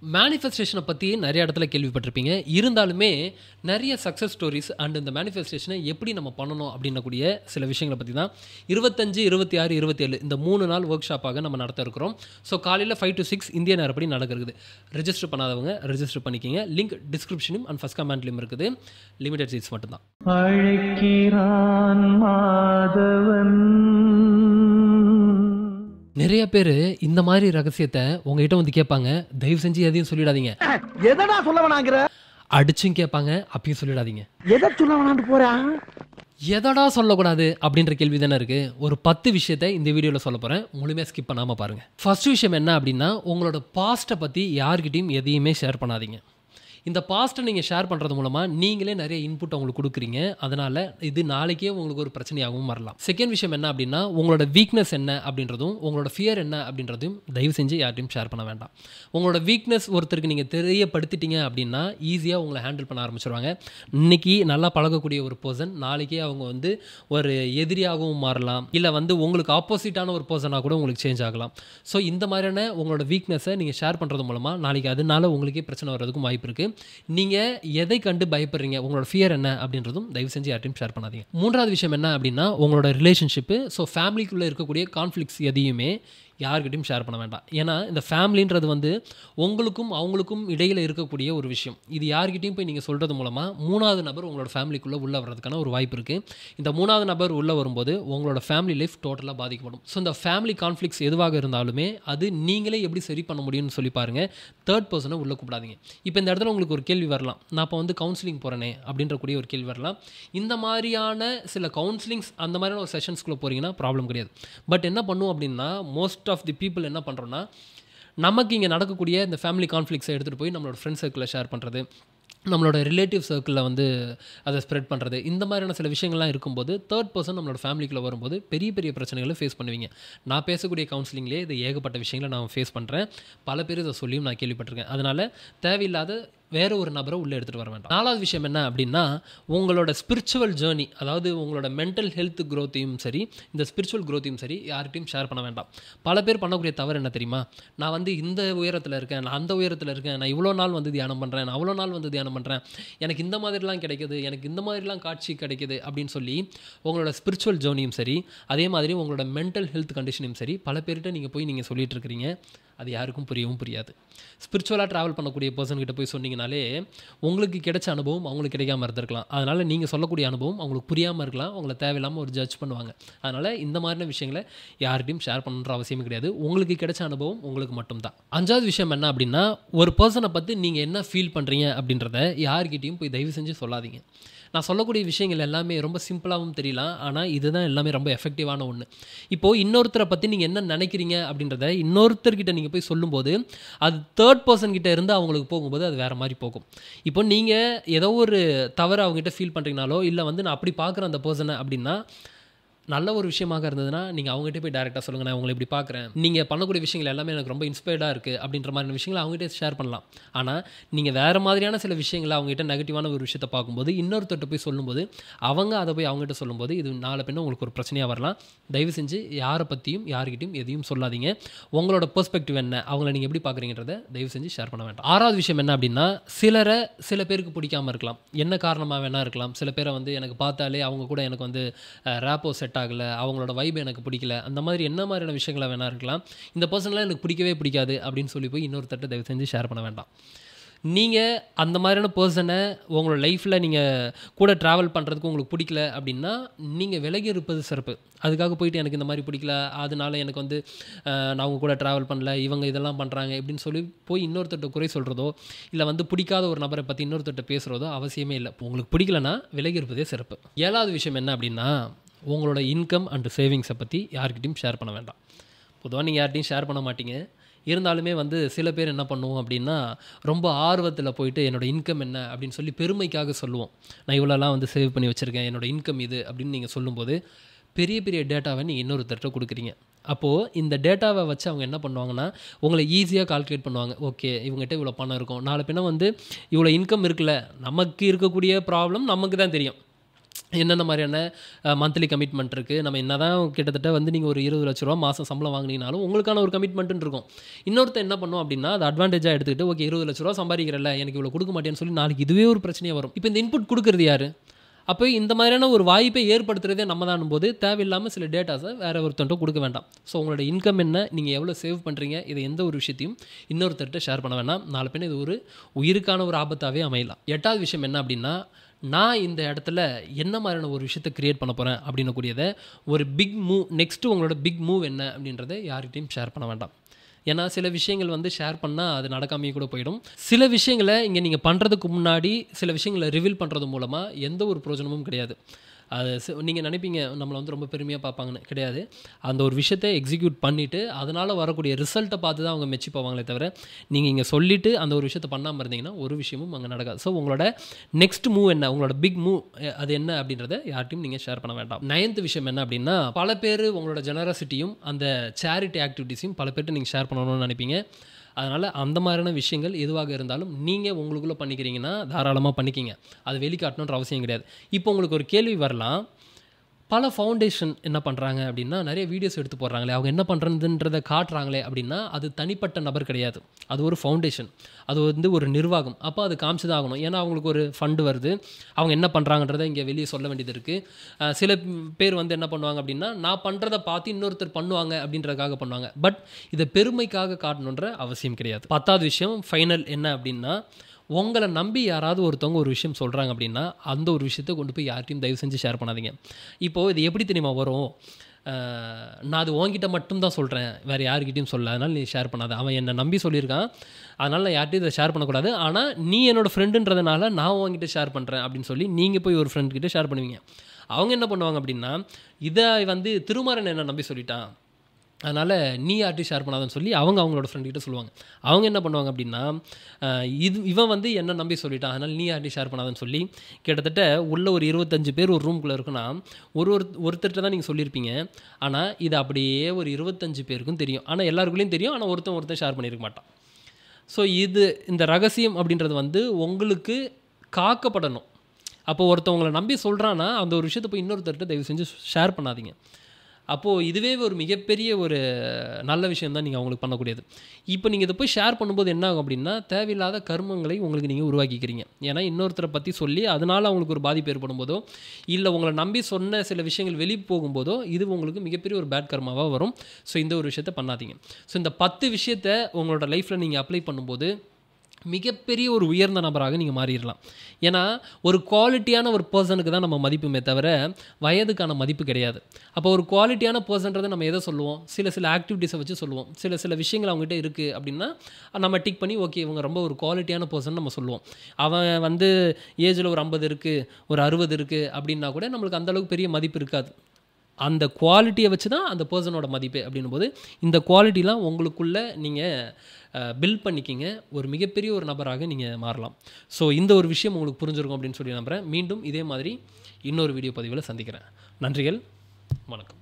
மேனிஃபெஸ்டேஷனை பற்றி நிறைய இடத்துல கேள்விப்பட்டிருப்பீங்க. இருந்தாலுமே நிறைய சக்ஸஸ் ஸ்டோரீஸ் அண்ட் இந்த மேனிஃபெஸ்டேஷனை எப்படி நம்ம பண்ணணும் அப்படின்னக்கூடிய சில விஷயங்களை பற்றி தான் 25, 26, 27 இந்த 3 நாள் ஒர்க் ஷாப்பாக நம்ம நடத்த இருக்கிறோம். ஸோ காலையில் 5 to 6 இந்திய நேரப்படி நடக்கிறது. ரெஜிஸ்டர் பண்ணாதவங்க ரெஜிஸ்டர் பண்ணிக்கிங்க. லிங்க் டிஸ்கிரிப்ஷனும் அண்ட் ஃபர்ஸ்ட் கமெண்ட்லையும் இருக்குது. லிமிடெட் சீட்ஸ் மட்டும்தான். அழைக்கிறான் மாதவன். நிறைய பேர் இந்த மாதிரி ரகசியத்தை உங்ககிட்ட வந்து கேட்பாங்க. தயவு செஞ்சு எதையும் சொல்லிடாதீங்க. எதடா சொல்ல வேணாங்கிற? அடிச்சும் கேட்பாங்க, அப்பயும் சொல்லிடாதீங்க. எதை சொல்ல வேணான்னு போறா? எதடா சொல்லக்கூடாது அப்படின்ற கேள்வி தானே இருக்கு. ஒரு 10 விஷயத்தை இந்த வீடியோவில் சொல்ல போகிறேன். முழுமையாக ஸ்கிப் பண்ணாமல் பாருங்க. ஃபர்ஸ்ட் விஷயம் என்ன அப்படின்னா, உங்களோட பாஸ்ட்டை பற்றி யார்கிட்டையும் எதையுமே ஷேர் பண்ணாதீங்க. இந்த பாஸ்ட்டை நீங்கள் ஷேர் பண்ணுறது மூலமாக நீங்களே நிறைய இன்புட் அவங்களுக்கு கொடுக்குறீங்க. அதனால் இது நாளைக்கே உங்களுக்கு ஒரு பிரச்சனையாகவும் வரலாம். செகண்ட் விஷயம் என்ன அப்படின்னா, உங்களோட வீக்னஸ் என்ன அப்படின்றதும் உங்களோட ஃபியர் என்ன அப்படின்றதையும் தயவு செஞ்சு யார்ட்டையும் ஷேர் பண்ண வேண்டாம். உங்களோட வீக்னஸ் ஒருத்தருக்கு நீங்கள் தெரியப்படுத்திட்டீங்க அப்படின்னா ஈஸியாக உங்களை ஹேண்டில் பண்ண ஆரம்பிச்சிருவாங்க. இன்றைக்கி நல்லா பழகக்கூடிய ஒரு பர்சன் நாளைக்கே அவங்க வந்து ஒரு எதிரியாகவும் மாறலாம். இல்லை வந்து உங்களுக்கு ஆப்போசிட்டான ஒரு பர்சனாக கூட உங்களுக்கு சேஞ்ச் ஆகலாம். ஸோ இந்த மாதிரியான உங்களோட வீக்னஸை நீங்கள் ஷேர் பண்ணுறது மூலமாக நாளைக்கு அதனால உங்களுக்கே பிரச்சனை வர்றதுக்கும் வாய்ப்பு இருக்குது. நீங்கள் எதை கண்டு பயப்படுறீங்க, உங்களோட ஃபியர் என்ன அப்படின்றதும் தயவு செஞ்சு யார்ட்டையும் ஷேர் பண்ணாதீங்க. மூன்றாவது விஷயம் என்ன அப்படின்னா, உங்களோட ரிலேஷன்ஷிப்பு. ஸோ ஃபேமிலிக்குள்ளே இருக்கக்கூடிய கான்ஃப்ளிக்ஸ் எதையுமே யார்கிட்டையும் ஷேர் பண்ண வேண்டாம். ஏன்னா இந்த ஃபேமிலின்றது வந்து உங்களுக்கும் அவங்களுக்கும் இடையில் இருக்கக்கூடிய ஒரு விஷயம். இது யார்கிட்டையும் போய் நீங்கள் சொல்கிறது மூலமாக 3வது நபர் உங்களோட ஃபேமிலிக்குள்ளே உள்ளே வர்றதுக்கான ஒரு வாய்ப்பு இருக்குது. இந்த 3வது நபர் உள்ளே வரும்போது உங்களோட ஃபேமிலி லைஃப் டோட்டலாக பாதிக்கப்படும். ஸோ இந்த ஃபேமிலி கான்ஃப்ளிக்ஸ் எதுவாக இருந்தாலுமே அது நீங்களே எப்படி சரி பண்ண முடியும்னு சொல்லி பாருங்கள். தேர்ட் பர்சனை உள்ளே கூப்பிடாதீங்க. இப்போ இந்த இடத்துல உங்களுக்கு ஒரு கேள்வி வரலாம், நான் இப்போ வந்து கவுன்சிலிங் போகிறேனே அப்படின்ற கூடிய ஒரு கேள்வி வரலாம். இந்த மாதிரியான சில கவுன்சிலிங்ஸ் அந்த மாதிரியான ஒரு செஷன்ஸ்குள்ளே போகிறீங்கன்னா ப்ராப்ளம் கிடையாது. பட் என்ன பண்ணும் அப்படின்னா, மோஸ்ட் ஆஃப் தி பீப்புள் என்ன பண்ணுறோன்னா, நமக்கு இங்கே நடக்கக்கூடிய இந்த ஃபேமிலி கான்ஃப்ளிக்ஸை எடுத்துகிட்டு போய் நம்மளோட ஃப்ரெண்ட் சர்க்கிளில் ஷேர் பண்ணுறது, நம்மளோட ரிலேட்டிவ் சர்க்கிளில் வந்து அதை ஸ்ப்ரெட் பண்ணுறது, இந்த மாதிரியான சில விஷயங்கள்லாம் இருக்கும்போது தேர்ட் பர்சன் நம்மளோட ஃபேமிலிக்குள்ளே வரும்போது பெரிய பெரிய பிரச்சனைகளை ஃபேஸ் பண்ணுவீங்க. நான் பேசக்கூடிய கவுன்சிலிங்லேயே இது ஏகப்பட்ட விஷயங்களை நான் ஃபேஸ் பண்ணுறேன். பல பேர் இதை சொல்லியும் நான் கேள்விப்பட்டிருக்கேன். அதனால் தேவையில்லாத வேறு ஒரு நபரை உள்ளே எடுத்துகிட்டு வர வேண்டாம். 4வது விஷயம் என்ன அப்படின்னா, உங்களோட ஸ்பிரிச்சுவல் ஜேர்னி, அதாவது உங்களோட மென்டல் ஹெல்த் க்ரோத்தையும் சரி, இந்த ஸ்பிரிச்சுவல் க்ரோத்தையும் சரி யார்கிட்டையும் ஷேர் பண்ண வேண்டாம். பல பேர் பண்ணக்கூடிய தவறு என்ன தெரியுமா, நான் வந்து இந்த உயரத்தில் இருக்கேன், நான் அந்த உயரத்தில் இருக்கேன், நான் இவ்வளோ நாள் வந்து தியானம் பண்ணுறேன், நான் அவ்வளோ நாள் வந்து தியானம் பண்ணுறேன், எனக்கு இந்த மாதிரிலாம் கிடைக்குது, எனக்கு இந்த மாதிரிலாம் காட்சி கிடைக்குது அப்படின்னு சொல்லி உங்களோட ஸ்பிரிச்சுவல் ஜேர்னியும் சரி, அதே மாதிரி உங்களோட மென்டல் ஹெல்த் கண்டிஷனையும் சரி பல பேர்கிட்ட நீங்கள் போய் நீங்கள் சொல்லிட்டு இருக்கிறீங்க. அது யாருக்கும் புரியவும் புரியாது. ஸ்பிரிச்சுவலாக ட்ராவல் பண்ணக்கூடிய பர்சன்கிட்ட போய் சொன்னீங்கனாலே உங்களுக்கு கிடைச்ச அனுபவம் அவங்களுக்கு கிடைக்காம இருந்திருக்கலாம். அதனால் நீங்கள் சொல்லக்கூடிய அனுபவம் அவங்களுக்கு புரியாமல் இருக்கலாம். அவங்கள தேவையில்லாமல் ஒரு ஜட்ஜ் பண்ணுவாங்க. அதனால் இந்த மாதிரியான விஷயங்களை யார்கிட்டையும் ஷேர் பண்ணுற அவசியமே கிடையாது. உங்களுக்கு கிடைச்ச அனுபவம் உங்களுக்கு மட்டும்தான். 5வது விஷயம் என்ன அப்படின்னா, ஒரு பர்சனை பற்றி நீங்கள் என்ன ஃபீல் பண்ணுறீங்க அப்படின்றத யார்கிட்டையும் போய் தயவு செஞ்சு சொல்லாதீங்க. நான் சொல்லக்கூடிய விஷயங்கள் எல்லாமே ரொம்ப சிம்பிளாகவும் தெரியலாம், ஆனால் இதுதான் எல்லாமே ரொம்ப எஃபெக்டிவான ஒன்று. இப்போது இன்னொருத்தரை பற்றி நீங்கள் என்ன நினைக்கிறீங்க அப்படின்றத இன்னொருத்தர்கிட்ட நீங்கள் போய் சொல்லும்போது அது தேர்ட் பர்சன் கிட்ட இருந்து அவங்களுக்கு போகும்போது அது வேறு மாதிரி போகும். இப்போ நீங்கள் ஏதோ ஒரு தவறு அவங்ககிட்ட ஃபீல் பண்ணுறீங்கனாலோ, இல்லை வந்து நான் அப்படி பார்க்குறேன் அந்த பர்சனை அப்படின்னா, நல்ல ஒரு விஷயமாக இருந்ததுன்னா நீங்கள் அவங்ககிட்ட போய் டேரெக்டாக சொல்லுங்கள், நான் உங்களை இப்படி பார்க்குறேன், நீங்கள் பண்ணக்கூடிய விஷயங்கள் எல்லாமே எனக்கு ரொம்ப இன்ஸ்பயர்டாக இருக்குது அப்படின்ற மாதிரி விஷயங்களை அவங்ககிட்ட ஷேர் பண்ணலாம். ஆனால் நீங்கள் வேறு மாதிரியான சில விஷயங்களை அவங்ககிட்ட நெகட்டிவான ஒரு விஷயத்தை பார்க்கும்போது இன்னொருத்தர்கிட்ட போய் சொல்லும்போது அவங்க அதை போய் அவங்ககிட்ட சொல்லும்போது இது நாளை பின்ன உங்களுக்கு ஒரு பிரச்சனையாக வரலாம். தயவு செஞ்சு யாரை பற்றியும் யார்கிட்டையும் எதையும் சொல்லாதீங்க. உங்களோட பெர்ஸ்பெக்டிவ் என்ன, அவங்கள நீங்கள் எப்படி பார்க்குறீங்கன்றத தயவு செஞ்சு ஷேர் பண்ண வேண்டாம். 6வது விஷயம் என்ன அப்படின்னா, சில பேருக்கு பிடிக்காமல் இருக்கலாம். என்ன காரணமாக வேணா இருக்கலாம். சில பேரை வந்து எனக்கு பார்த்தாலே அவங்க கூட எனக்கு வந்து ரேப்போ செட் ஆகலை, அவங்களோட வைப் எனக்கு பிடிக்கல, அந்த மாதிரி என்ன மாதிரியான விஷயங்களை வேணா இருக்கலாம். இந்த பர்சனெலாம் எனக்கு பிடிக்கவே பிடிக்காது அப்படின்னு சொல்லி போய் இன்னொருத்தட்ட தயவு செஞ்சு ஷேர் பண்ண வேண்டாம். நீங்கள் அந்த மாதிரியான பர்சனை உங்களோட லைஃப்பில் நீங்கள் கூட ட்ராவல் பண்ணுறதுக்கு உங்களுக்கு பிடிக்கல அப்படின்னா நீங்கள் விலகி இருப்பது சிறப்பு. அதுக்காக போயிட்டு எனக்கு இந்த மாதிரி பிடிக்கல, அதனால எனக்கு வந்து நான் அவங்க கூட ட்ராவல் பண்ணல, இவங்க இதெல்லாம் பண்ணுறாங்க இப்படின்னு சொல்லி போய் இன்னொருத்தட்ட குறை சொல்கிறதோ, இல்லை வந்து பிடிக்காத ஒரு நபரை பற்றி இன்னொருத்தட்ட பேசுகிறதோ அவசியமே இல்லை. உங்களுக்கு பிடிக்கலன்னா விலகி இருப்பதே சிறப்பு. 7வது விஷயம் என்ன அப்படின்னா, உங்களோட இன்கம் அண்ட் சேவிங்ஸை பற்றி யார்கிட்டையும் ஷேர் பண்ண வேண்டாம். பொதுவாக நீங்கள் யார்கிட்டையும் ஷேர் பண்ண மாட்டீங்க. இருந்தாலுமே வந்து சில பேர் என்ன பண்ணுவோம் அப்படின்னா, ரொம்ப ஆர்வத்தில் போயிட்டு என்னோடய இன்கம் என்ன அப்படின்னு சொல்லி பெருமைக்காக சொல்லுவோம். நான் இவ்வளோலாம் வந்து சேவ் பண்ணி வச்சுருக்கேன், என்னோடய இன்கம் இது அப்படின்னு நீங்கள் சொல்லும்போது பெரிய பெரிய டேட்டாவை நீங்கள் இன்னொருத்தர்கிட்ட கொடுக்குறீங்க. அப்போது இந்த டேட்டாவை வச்சு அவங்க என்ன பண்ணுவாங்கன்னா, உங்களை ஈஸியாக கால்குலேட் பண்ணுவாங்க. ஓகே, இவங்ககிட்ட இவ்வளோ பணம் இருக்கும், நாளை பின்ன வந்து இவ்வளோ இன்கம் இருக்குல்ல, நமக்கு இருக்கக்கூடிய ப்ராப்ளம் நமக்கு தான் தெரியும். என்னென்ன மாதிரியான மந்த்லி கமிட்மெண்ட் இருக்குது. நம்ம என்ன தான் கிட்டத்தட்ட வந்து நீங்கள் ஒரு 20 லட்ச ரூபா மாதம் சம்பளம் வாங்கினீங்கனாலும் உங்களுக்கான ஒரு கமிட்மெண்ட்டுன்னு இருக்கும். இன்னொருத்தர் என்ன பண்ணும் அப்படின்னா, அது அட்வான்டேஜாக எடுத்துக்கிட்டு ஓகே 20 லட்ச ரூபா சம்பாதிக்கிறல்ல, எனக்கு இவ்வளோ கொடுக்க மாட்டேன்னு சொல்லி நாளைக்கு இதுவே ஒரு பிரச்சனையாக வரும். இப்போ இந்த இன்புட் கொடுக்குறது யார்? அப்போ இந்த மாதிரியான ஒரு வாய்ப்பை ஏற்படுத்துறதே நம்ம தான் போது தேவையில்லாமல் சில டேட்டாஸை வேறு ஒருத்தர்கிட்ட கொடுக்க வேண்டாம். ஸோ உங்களோட இன்கம் என்ன, நீங்கள் எவ்வளோ சேவ் பண்ணுறீங்க, இதை எந்த ஒரு விஷயத்தையும் இன்னொருத்தர்கிட்ட ஷேர் பண்ண வேண்டாம். நாலு பேர் இது ஒரு உயிருக்கான ஒரு ஆபத்தாகவே அமையலாம். 8வது விஷயம் என்ன அப்படின்னா, நான் இந்த இடத்துல என்ன மாதிரியான ஒரு விஷயத்தை க்ரியேட் பண்ண போகிறேன் அப்படின்னக்கூடியதை ஒரு பிக் மூவ், நெக்ஸ்ட்டு உங்களோட பிக் மூவ் என்ன அப்படின்றத யார்கிட்டையும் ஷேர் பண்ண வேண்டாம். ஏன்னா சில விஷயங்கள் வந்து ஷேர் பண்ணால் அது நடக்காமையே கூட போயிடும். சில விஷயங்களை இங்கே நீங்கள் பண்ணுறதுக்கு முன்னாடி சில விஷயங்களை ரிவீல் பண்ணுறது மூலமாக எந்த ஒரு பிரயோஜனமும் கிடையாது. அது நீங்கள் நினைப்பீங்க நம்மளை வந்து ரொம்ப பெருமையாக பார்ப்பாங்கன்னு. கிடையாது. அந்த ஒரு விஷயத்தை எக்ஸிக்யூட் பண்ணிவிட்டு அதனால் வரக்கூடிய ரிசல்ட்டை பார்த்து தான் அவங்க மெச்சி போவாங்களே தவிர, நீங்கள் இங்கே சொல்லிவிட்டு அந்த ஒரு விஷயத்தை பண்ணாமல் இருந்தீங்கன்னா ஒரு விஷயமும் அங்கே நடக்காது. ஸோ உங்களோட நெக்ஸ்ட் மூவ் என்ன, உங்களோட பிக் மூவ் அது என்ன அப்படின்றத யார்ட்டையும் நீங்கள் ஷேர் பண்ண வேண்டாம். 9th விஷயம் என்ன அப்படின்னா, பல பேர் உங்களோட ஜெனராசிட்டியும் அந்த சேரிட்டி ஆக்டிவிட்டீஸையும் பல பேர்கிட்ட நீங்கள் ஷேர் பண்ணணும்னு நினைப்பீங்க. அதனால் அந்த மாதிரியான விஷயங்கள் எதுவாக இருந்தாலும் நீங்கள் உங்களுக்குள்ளே பண்ணிக்கிறீங்கன்னா தாராளமாக பண்ணிக்கிங்க. அது வெளிக்காட்டணுன்ற அவசியம் கிடையாது. இப்போ உங்களுக்கு ஒரு கேள்வி வரலாம், பல ஃபவுண்டேஷன் என்ன பண்ணுறாங்க அப்படின்னா, நிறைய வீடியோஸ் எடுத்து போடுறாங்களே, அவங்க என்ன பண்ணுறதுன்றதை காட்டுறாங்களே அப்படின்னா, அது தனிப்பட்ட நபர் கிடையாது. அது ஒரு ஃபவுண்டேஷன், அது வந்து ஒரு நிர்வாகம். அப்போ அது காமிச்சு தான் ஆகணும். ஏன்னா அவங்களுக்கு ஒரு ஃபண்டு வருது, அவங்க என்ன பண்ணுறாங்கன்றதை இங்கே வெளியே சொல்ல வேண்டியது இருக்குது. சில பேர் வந்து என்ன பண்ணுவாங்க அப்படின்னா, நான் பண்ணுறதை பார்த்து இன்னொருத்தர் பண்ணுவாங்க அப்படின்றதுக்காக பண்ணுவாங்க. பட் இதை பெருமைக்காக காட்டணுன்ற அவசியம் கிடையாது. 10வது விஷயம் ஃபைனல் என்ன அப்படின்னா, உங்களை நம்பி யாராவது ஒருத்தவங்க ஒரு விஷயம் சொல்கிறாங்க அப்படின்னா, அந்த ஒரு விஷயத்தை கொண்டு போய் யார்ட்டையும் தயவு செஞ்சு ஷேர் பண்ணாதீங்க. இப்போது இது எப்படி தெரியுமா வரும், நான் அது உன்கிட்ட மட்டும்தான் சொல்கிறேன், வேறு யார்கிட்டையும் சொல்ல, அதனால் நீ ஷேர் பண்ணாத, அவன் என்னை நம்பி சொல்லியிருக்கான், அதனால் நான் யார்கிட்டையும் இதை ஷேர் பண்ணக்கூடாது, ஆனால் நீ என்னோடய ஃப்ரெண்டுன்றதுனால நான் உன்கிட்ட ஷேர் பண்ணுறேன் அப்படின்னு சொல்லி நீங்கள் போய் ஒரு ஃப்ரெண்ட்கிட்ட ஷேர் பண்ணுவீங்க. அவங்க என்ன பண்ணுவாங்க அப்படின்னா, இதை வந்து திருமாறன் என்னை நம்பி சொல்லிட்டான், அதனால் நீ யார்ட்டையும் ஷேர் பண்ணாதன்னு சொல்லி அவங்களோட ஃப்ரெண்ட்கிட்ட சொல்லுவாங்க. அவங்க என்ன பண்ணுவாங்க அப்படின்னா, இவன் வந்து என்ன நம்பி சொல்லிட்டான், அதனால் நீ யார்ட்டையும் ஷேர் பண்ணாதன்னு சொல்லி கிட்டத்தட்ட உள்ள ஒரு 25 பேர் ஒரு ரூம்குள்ளே இருக்குன்னா ஒருத்தர்கிட்ட தான் நீங்கள் சொல்லியிருப்பீங்க. ஆனால் இது அப்படியே ஒரு 25 பேருக்கும் தெரியும். ஆனால் எல்லாருக்குள்ளேயும் தெரியும், ஆனால் ஒருத்தன் ஷேர் பண்ணியிருக்க மாட்டான். ஸோ இந்த ரகசியம் அப்படின்றது வந்து உங்களுக்கு காக்கப்படணும். அப்போ ஒருத்தவங்களை நம்பி சொல்கிறான்னா அந்த ஒரு விஷயத்தை போய் இன்னொருத்தர்கிட்ட தயவு செஞ்சு ஷேர் பண்ணாதீங்க. அப்போது இதுவே ஒரு மிகப்பெரிய ஒரு நல்ல விஷயம் தான் நீங்கள் அவங்களுக்கு பண்ணக்கூடியது. இப்போ நீங்கள் இதை போய் ஷேர் பண்ணும்போது என்ன ஆகும் அப்படின்னா, தேவையில்லாத கர்மங்களை உங்களுக்கு நீங்கள் உருவாக்கிக்கிறீங்க. ஏன்னா இன்னொருத்தரை பற்றி சொல்லி அதனால் அவங்களுக்கு ஒரு பாதிப்பு ஏற்படும் போதோ, இல்லை உங்களை நம்பி சொன்ன சில விஷயங்கள் வெளியே போகும்போதோ, இது உங்களுக்கு மிகப்பெரிய ஒரு பேட் கர்மாவாக வரும். ஸோ இந்த ஒரு விஷயத்தை பண்ணாதீங்க. ஸோ இந்த 10 விஷயத்தை உங்களோட லைஃப்பில் நீங்கள் அப்ளை பண்ணும்போது மிகப்பெரிய ஒரு உயர்ந்த நபராக நீங்கள் மாறிடலாம். ஏன்னா ஒரு குவாலிட்டியான ஒரு பர்சனுக்கு தான் நம்ம மதிப்புமே தவிர வயதுக்கான மதிப்பு கிடையாது. அப்போ ஒரு குவாலிட்டியான பர்சன்றதை நம்ம எதை சொல்லுவோம், சில ஆக்டிவிட்டீஸை வச்சு சொல்லுவோம். சில விஷயங்கள் அவங்ககிட்ட இருக்குது அப்படின்னா நம்ம டிக் பண்ணி ஓகே இவங்க ரொம்ப ஒரு குவாலிட்டியான பர்சன் நம்ம சொல்லுவோம். அவன் வந்து ஏஜில் ஒரு 50 இருக்குது, ஒரு 60 இருக்குது அப்படின்னா கூட நம்மளுக்கு அந்தளவுக்கு பெரிய மதிப்பு இருக்காது. அந்த குவாலிட்டியை வச்சு தான் அந்த பர்சனோட மதிப்பு அப்படின்னும் போது இந்த குவாலிட்டிலாம் உங்களுக்குள்ளே நீங்கள் பில்ட் பண்ணிக்கிங்க. ஒரு மிகப்பெரிய ஒரு நபராக நீங்கள் மாறலாம். ஸோ இந்த ஒரு விஷயம் உங்களுக்கு புரிஞ்சிருக்கும் அப்படின்னு சொல்லி நம்புகிறேன். மீண்டும் இதே மாதிரி இன்னொரு வீடியோ பதிவில் சந்திக்கிறேன். நன்றிகள், வணக்கம்.